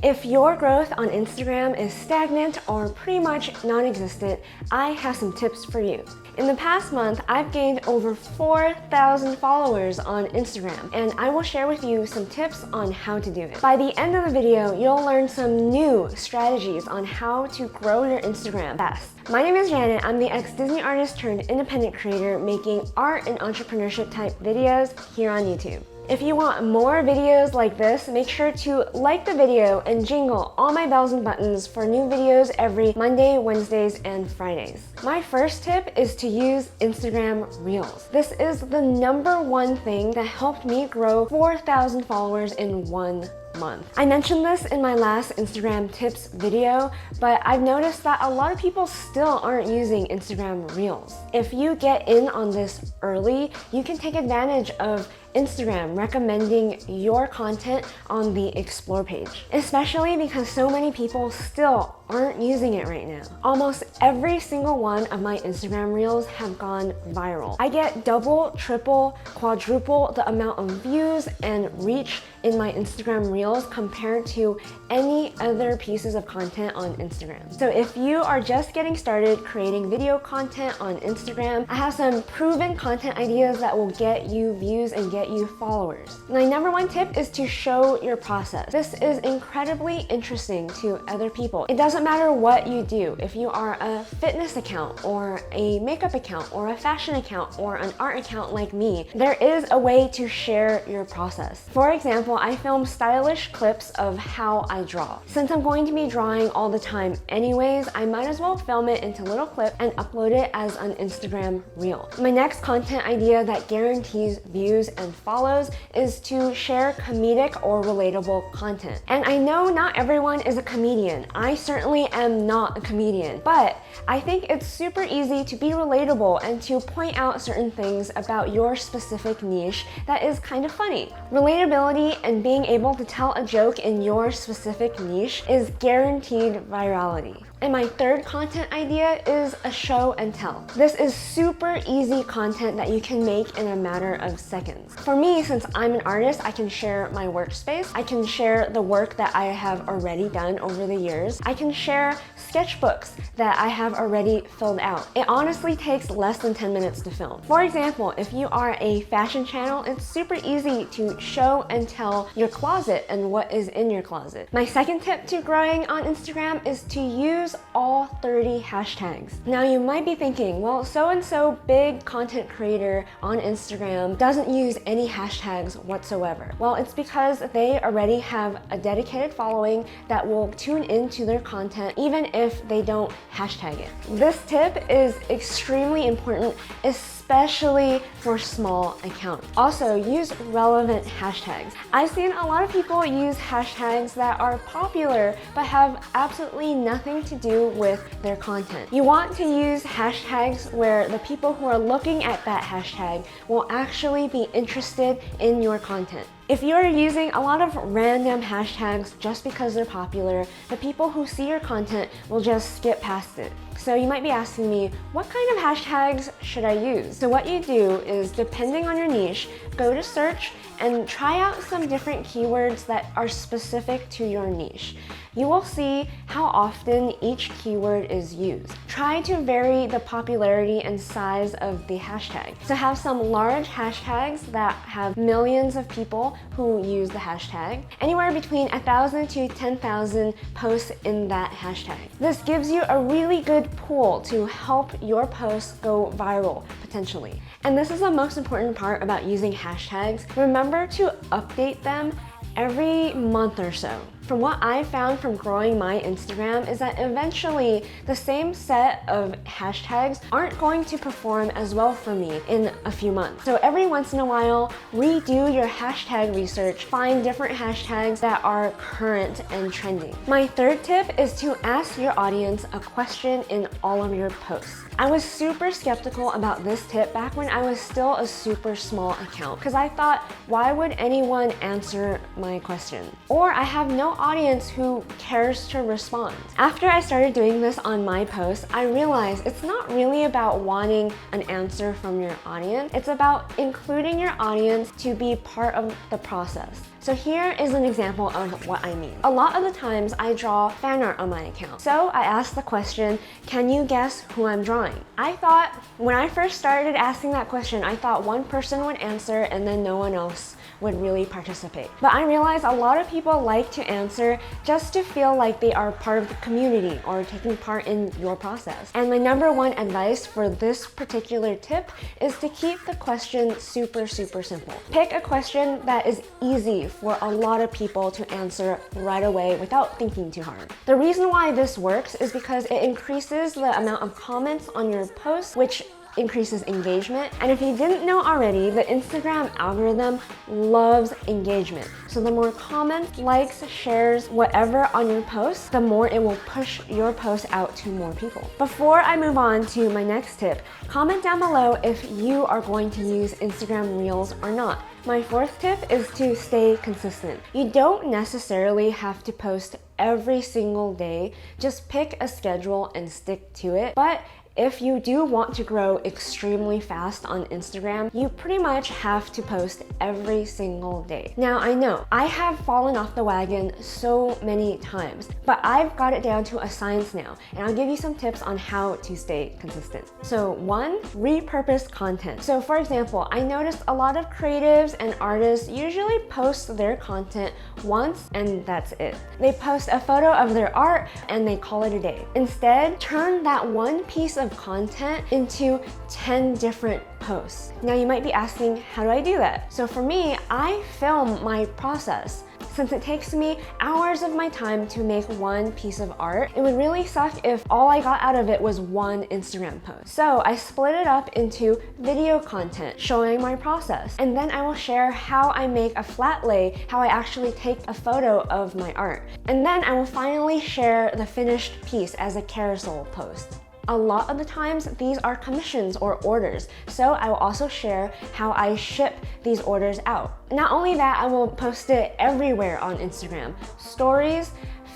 If your growth on Instagram is stagnant or pretty much non-existent, I have some tips for you. In the past month, I've gained over 4,000 followers on Instagram, and I will share with you some tips on how to do it. By the end of the video, you'll learn some new strategies on how to grow your Instagram fast. My name is Janet. I'm the ex-Disney artist turned independent creator making art and entrepreneurship type videos here on YouTube. If you want more videos like this, make sure to like the video and jingle all my bells and buttons for new videos every Monday, Wednesdays, and Fridays. My first tip is to use Instagram Reels. This is the #1 thing that helped me grow 4,000 followers in 1 month. I mentioned this in my last Instagram tips video, but I've noticed that a lot of people still aren't using Instagram Reels. If you get in on this early, you can take advantage of Instagram recommending your content on the Explore page, especially because so many people still aren't using it right now. Almost every single one of my Instagram Reels have gone viral. I get double, triple, quadruple the amount of views and reach in my Instagram Reels compared to any other pieces of content on Instagram. So if you are just getting started creating video content on Instagram, I have some proven content ideas that will get you views and get you followers. My #1 tip is to show your process. This is incredibly interesting to other people. It doesn't matter what you do. If you are a fitness account or a makeup account or a fashion account or an art account like me, there is a way to share your process. For example, I film stylish clips of how I draw. Since I'm going to be drawing all the time anyways, I might as well film it into little clips and upload it as an Instagram Reel. My next content idea that guarantees views and follows is to share comedic or relatable content. And I know not everyone is a comedian. I certainly am not a comedian, but I think it's super easy to be relatable and to point out certain things about your specific niche that is kind of funny. Relatability and being able to tell a joke in your specific niche is guaranteed virality. And my third content idea is a show and tell. This is super easy content that you can make in a matter of seconds. For me, since I'm an artist, I can share my workspace. I can share the work that I have already done over the years. I can share sketchbooks that I have already filled out. It honestly takes less than 10 minutes to film. For example, if you are a fashion channel, it's super easy to show and tell your closet and what is in your closet. My second tip to growing on Instagram is to use all 30 hashtags. Now you might be thinking, well, so-and-so big content creator on Instagram doesn't use any hashtags whatsoever. Well, it's because they already have a dedicated following that will tune into their content even if they don't hashtag it. This tip is extremely important, especially for small accounts. Also, use relevant hashtags. I've seen a lot of people use hashtags that are popular but have absolutely nothing to do with their content. You want to use hashtags where the people who are looking at that hashtag will actually be interested in your content. If you're using a lot of random hashtags just because they're popular, the people who see your content will just skip past it. So you might be asking me, what kind of hashtags should I use? So what you do is, depending on your niche, go to search and try out some different keywords that are specific to your niche. You will see how often each keyword is used. Try to vary the popularity and size of the hashtag. So have some large hashtags that have millions of people who use the hashtag, anywhere between 1,000 to 10,000 posts in that hashtag. This gives you a really good pool to help your posts go viral, potentially. And this is the most important part about using hashtags. Remember to update them every month or so. From what I found from growing my Instagram is that eventually the same set of hashtags aren't going to perform as well for me in a few months. So every once in a while, redo your hashtag research, find different hashtags that are current and trending. My third tip is to ask your audience a question in all of your posts. I was super skeptical about this tip back when I was still a super small account because I thought, why would anyone answer my question? Or I have no audience who cares to respond. After I started doing this on my posts, I realized it's not really about wanting an answer from your audience. It's about including your audience to be part of the process. So here is an example of what I mean. A lot of the times I draw fan art on my account. So I asked the question, can you guess who I'm drawing? I thought, when I first started asking that question, I thought one person would answer and then no one else would really participate. But I realized a lot of people like to answer just to feel like they are part of the community or taking part in your process. And my number one advice for this particular tip is to keep the question super simple. Pick a question that is easy for a lot of people to answer right away without thinking too hard. The reason why this works is because it increases the amount of comments on your post, which increases engagement. And if you didn't know already, the Instagram algorithm loves engagement. So the more comments, likes, shares, whatever on your post, the more it will push your post out to more people. Before I move on to my next tip, comment down below if you are going to use Instagram Reels or not. My fourth tip is to stay consistent. You don't necessarily have to post every single day. Just pick a schedule and stick to it. But if you do want to grow extremely fast on Instagram, you pretty much have to post every single day. Now, I know I have fallen off the wagon so many times, but I've got it down to a science now, and I'll give you some tips on how to stay consistent. So 1, repurpose content. So for example, I noticed a lot of creatives and artists usually post their content once and that's it. They post a photo of their art and they call it a day. Instead, turn that one piece of content into 10 different posts. Now you might be asking, how do I do that? So for me, I film my process. Since it takes me hours of my time to make one piece of art, it would really suck if all I got out of it was one Instagram post. So I split it up into video content showing my process. And then I will share how I make a flat lay, how I actually take a photo of my art. And then I will finally share the finished piece as a carousel post. A lot of the times, these are commissions or orders, so I will also share how I ship these orders out. Not only that, I will post it everywhere on Instagram: stories,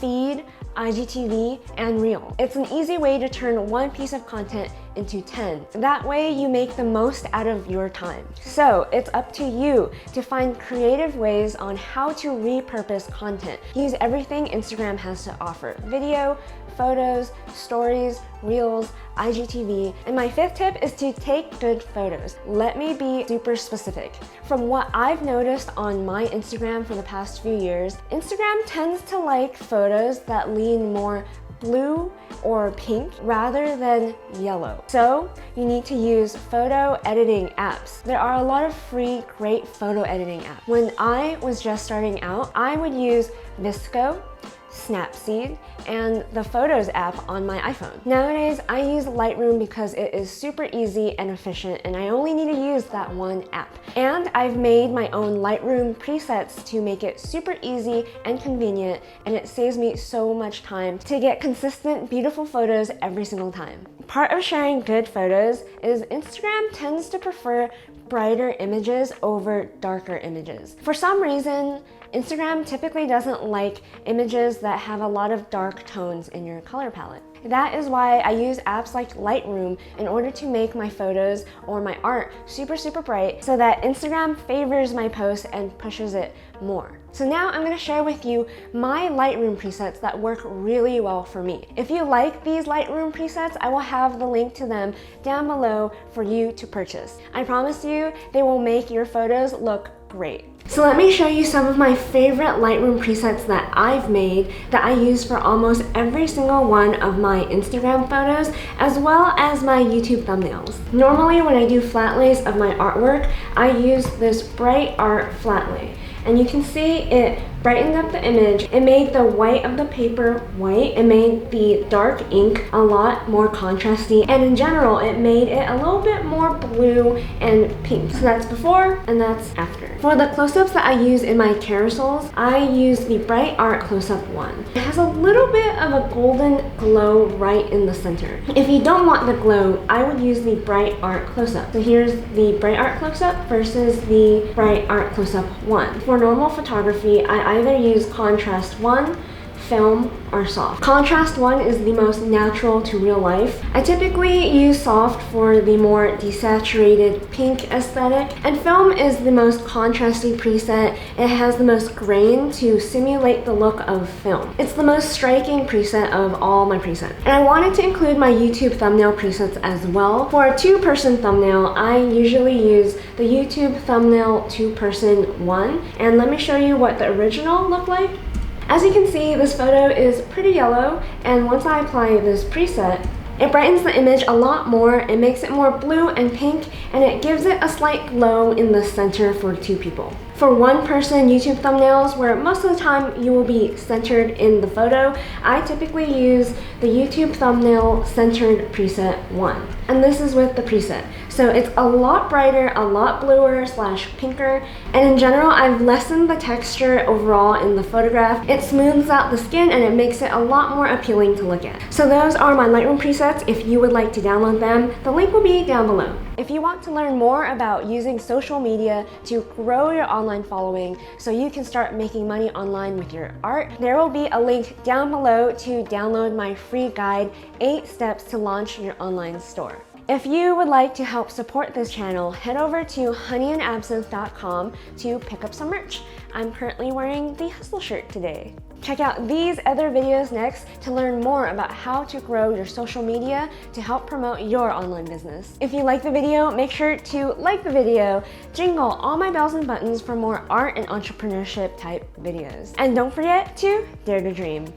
feed, IGTV, and Reel. It's an easy way to turn one piece of content into 10. That way you make the most out of your time. So it's up to you to find creative ways on how to repurpose content. Use everything Instagram has to offer: video, photos, stories, Reels, IGTV. And my fifth tip is to take good photos. Let me be super specific. From what I've noticed on my Instagram for the past few years, Instagram tends to like photos that lean more blue or pink rather than yellow. So you need to use photo editing apps. There are a lot of free, great photo editing apps. When I was just starting out, I would use Visco, Snapseed, and the Photos app on my iPhone. Nowadays, I use Lightroom because it is super easy and efficient, and I only need to use that one app. And I've made my own Lightroom presets to make it super easy and convenient, and it saves me so much time to get consistent, beautiful photos every single time. Part of sharing good photos is Instagram tends to prefer brighter images over darker images. For some reason, Instagram typically doesn't like images that have a lot of dark tones in your color palette. That is why I use apps like Lightroom in order to make my photos or my art super bright so that Instagram favors my post and pushes it more. So now I'm going to share with you my Lightroom presets that work really well for me. If you like these Lightroom presets, I will have the link to them down below for you to purchase. I promise you they will make your photos look great. So let me show you some of my favorite Lightroom presets that I've made that I use for almost every single one of my Instagram photos as well as my YouTube thumbnails. Normally when I do flat lays of my artwork, I use this Bright Art flat lay. And you can see it brightened up the image. It made the white of the paper white. It made the dark ink a lot more contrasty. And in general, it made it a little bit more blue and pink. So that's before and that's after. For the close-ups that I use in my carousels, I use the Bright Art Close-Up one. It has a little bit of a golden glow right in the center. If you don't want the glow, I would use the Bright Art Close-Up. So here's the Bright Art Close-Up versus the Bright Art Close-Up one. For normal photography, I I either use contrast 1, film, or soft. Contrast 1 is the most natural to real life. I typically use soft for the more desaturated pink aesthetic, and film is the most contrasty preset. It has the most grain to simulate the look of film. It's the most striking preset of all my presets. And I wanted to include my YouTube thumbnail presets as well. For a 2-person thumbnail, I usually use the YouTube thumbnail 2-person 1, and let me show you what the original looked like. As you can see, this photo is pretty yellow, and once I apply this preset, it brightens the image a lot more, it makes it more blue and pink, and it gives it a slight glow in the center for 2 people. For 1-person YouTube thumbnails, where most of the time you will be centered in the photo, I typically use the YouTube thumbnail centered preset 1. And this is with the preset. So it's a lot brighter, a lot bluer / pinker, and in general, I've lessened the texture overall in the photograph. It smooths out the skin and it makes it a lot more appealing to look at. So those are my Lightroom presets. If you would like to download them, the link will be down below. If you want to learn more about using social media to grow your online following so you can start making money online with your art, there will be a link down below to download my free guide, 8 Steps to Launch Your Online Store. If you would like to help support this channel, head over to honeyandabsinthe.com to pick up some merch. I'm currently wearing the Hustle shirt today. Check out these other videos next to learn more about how to grow your social media to help promote your online business. If you like the video, make sure to like the video, jingle all my bells and buttons for more art and entrepreneurship type videos. And don't forget to dare to dream.